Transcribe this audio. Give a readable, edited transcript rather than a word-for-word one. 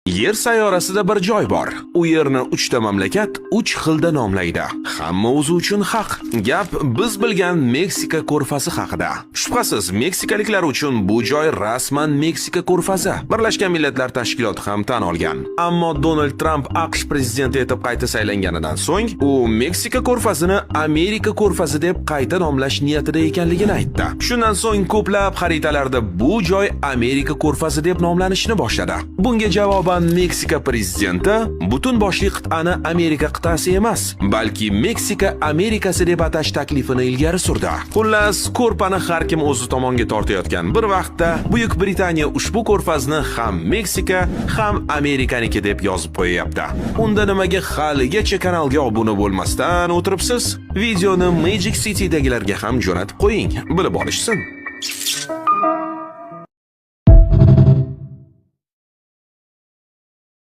Yer sayyorasida bir joy bor. U yerni 3 ta mamlakat 3 xilda nomlaydi. Hamma o'zi uchun haq. Gap biz bilgan Meksika ko'rfazi haqida. Shubhasiz, meksikaliklar uchun bu joy rasman Meksika ko'rfazi. Birlashgan Millatlar Tashkiloti ham tan olgan. Ammo Donald Trump AQSh prezidenti etib qayta saylanganidan so'ng, u Meksika ko'rfazini Amerika ko'rfazi deb qayta nomlash niyatida ekanligini aytdi. Shundan so'ng ko'plab xaritalarda bu joy Amerika ko'rfazi deb nomlanishni boshladi. Bunga javoban Meksika prezidenti butun boshli qit'ani Amerika qit'asi emas, balki Meksika Amerikasi deb atash taklifini ilgari surdi. Xullas, ko'rpani har kim o'zi tomonga tortayotgan bir vaqtda Buyuk Britaniya ushbu ko'rfazni ham Meksika, ham Amerikaniki deb yozib qo'yapti. Unda nimaga haligacha kanalga obuna bo'lmasdan o'tiribsiz? Videoni Magic City'dagilarga ham jo'natib qo'ying, bilib olishsin.